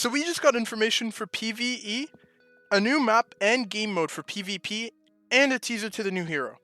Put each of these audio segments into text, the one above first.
So we just got information for PVE, a new map and game mode for PvP, and a teaser to the new hero.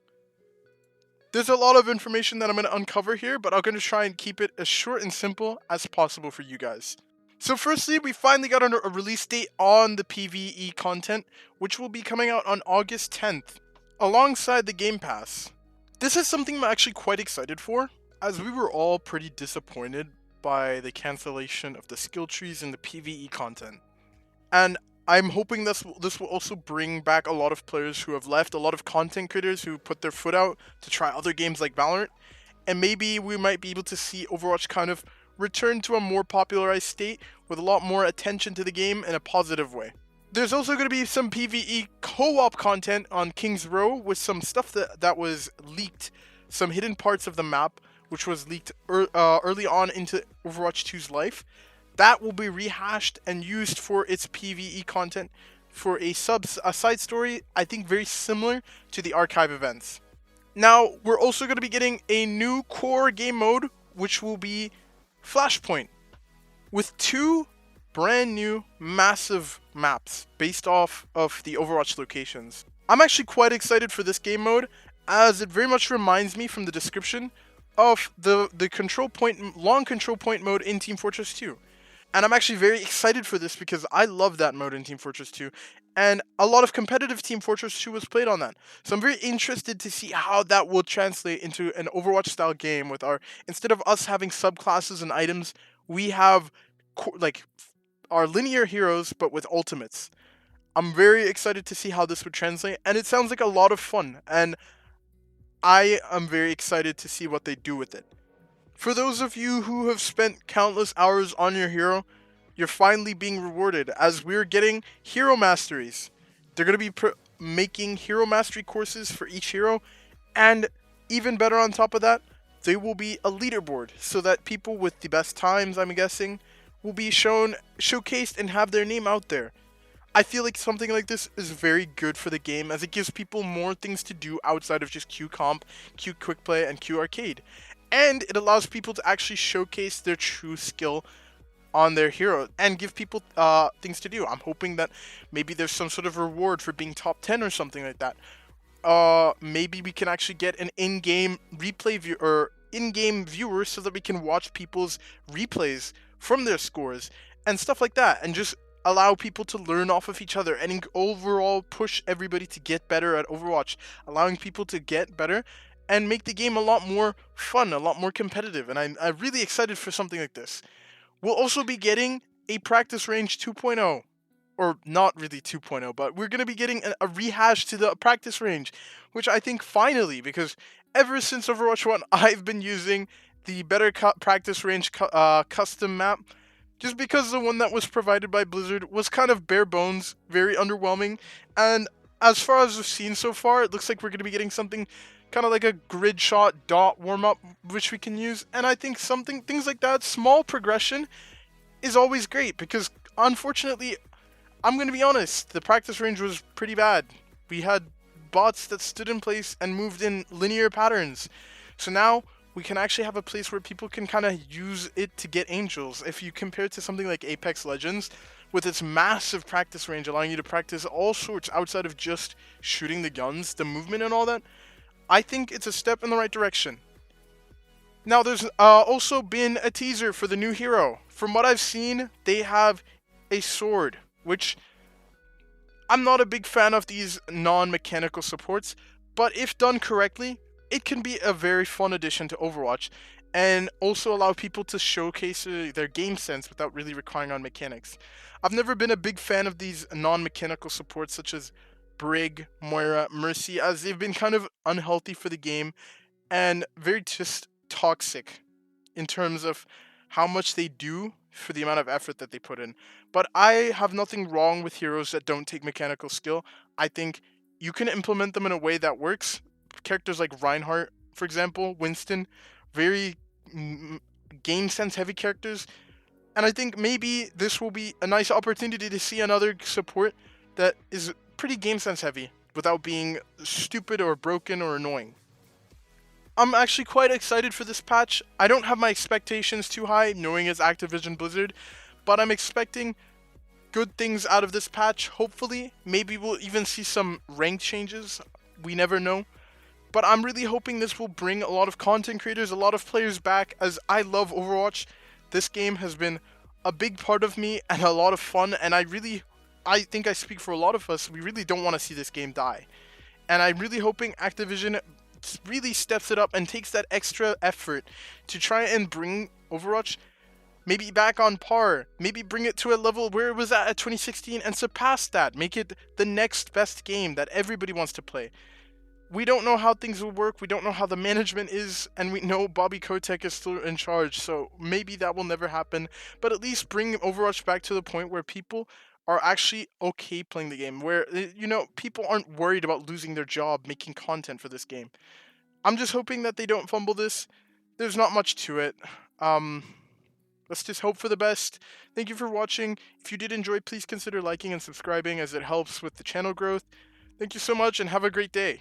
There's a lot of information that I'm going to uncover here, but I'm going to try and keep it as short and simple as possible for you guys. So firstly, we finally got a release date on the PvE content, which will be coming out on August 10th, alongside the Game Pass. This is something I'm actually quite excited for, as we were all pretty disappointed by the cancellation of the skill trees in the PvE content. And I'm hoping this will also bring back a lot of players who have left, a lot of content creators who put their foot out to try other games like Valorant, and maybe we might be able to see Overwatch kind of return to a more popularized state with a lot more attention to the game in a positive way. There's also going to be some PvE co-op content on King's Row with some stuff that was leaked, some hidden parts of the map which was leaked early on into Overwatch 2's life. That will be rehashed and used for its PvE content for a side story, I think very similar to the archive events. Now, we're also going to be getting a new core game mode, which will be Flashpoint, with 2 brand new massive maps based off of the Overwatch locations. I'm actually quite excited for this game mode, as it very much reminds me from the description of the long control point mode in Team Fortress 2. And I'm actually very excited for this because I love that mode in Team Fortress 2, and a lot of competitive Team Fortress 2 was played on that. So I'm very interested to see how that will translate into an Overwatch style game with instead of us having subclasses and items, we have our linear heroes but with ultimates. I'm very excited to see how this would translate, and it sounds like a lot of fun, and I am very excited to see what they do with it. For those of you who have spent countless hours on your hero, you're finally being rewarded as we're getting hero masteries. They're going to be making hero mastery courses for each hero, and even better on top of that, they will be a leaderboard so that people with the best times, I'm guessing, will be showcased and have their name out there. I feel like something like this is very good for the game, as it gives people more things to do outside of just Q Comp, Q Quick Play, and Q Arcade. And it allows people to actually showcase their true skill on their hero and give people things to do. I'm hoping that maybe there's some sort of reward for being top 10 or something like that. Maybe we can actually get an in-game replay view or in-game viewer so that we can watch people's replays from their scores and stuff like that, and just allow people to learn off of each other and overall push everybody to get better at Overwatch, allowing people to get better and make the game a lot more fun, a lot more competitive, and I'm really excited for something like this. We'll also be getting a practice range 2.0, or not really 2.0, but we're going to be getting a rehash to the practice range, which I think finally, because ever since Overwatch 1, I've been using the better practice range custom map, just because the one that was provided by Blizzard was kind of bare bones, very underwhelming, and as far as we've seen so far, it looks like we're going to be getting something kind of like a grid shot dot warm-up which we can use, and I think things like that, small progression, is always great, because unfortunately, I'm going to be honest, the practice range was pretty bad. We had bots that stood in place and moved in linear patterns, so now we can actually have a place where people can kind of use it to get angels. If you compare it to something like Apex Legends, with its massive practice range allowing you to practice all sorts outside of just shooting the guns, the movement and all that, I think it's a step in the right direction. Now, there's also been a teaser for the new hero. From what I've seen, they have a sword, which I'm not a big fan of these non-mechanical supports, but if done correctly, it can be a very fun addition to Overwatch, and also allow people to showcase their game sense without really relying on mechanics. I've never been a big fan of these non-mechanical supports such as Brig, Moira, Mercy, as they've been kind of unhealthy for the game and very just toxic in terms of how much they do for the amount of effort that they put in. But I have nothing wrong with heroes that don't take mechanical skill. I think you can implement them in a way that works. Characters like Reinhardt, for example, Winston, very game sense heavy characters, and I think maybe this will be a nice opportunity to see another support that is pretty game sense heavy without being stupid or broken or annoying. I'm actually quite excited for this patch. I don't have my expectations too high, knowing it's Activision Blizzard, but I'm expecting good things out of this patch, hopefully. Maybe we'll even see some rank changes. We never know. But I'm really hoping this will bring a lot of content creators, a lot of players back, as I love Overwatch. This game has been a big part of me and a lot of fun, and I think I speak for a lot of us, we really don't want to see this game die. And I'm really hoping Activision really steps it up and takes that extra effort to try and bring Overwatch maybe back on par, maybe bring it to a level where it was at 2016 and surpass that, make it the next best game that everybody wants to play. We don't know how things will work, we don't know how the management is, and we know Bobby Kotick is still in charge, so maybe that will never happen, but at least bring Overwatch back to the point where people are actually okay playing the game, where, people aren't worried about losing their job making content for this game. I'm just hoping that they don't fumble this. There's not much to it. Let's just hope for the best. Thank you for watching. If you did enjoy, please consider liking and subscribing as it helps with the channel growth. Thank you so much and have a great day.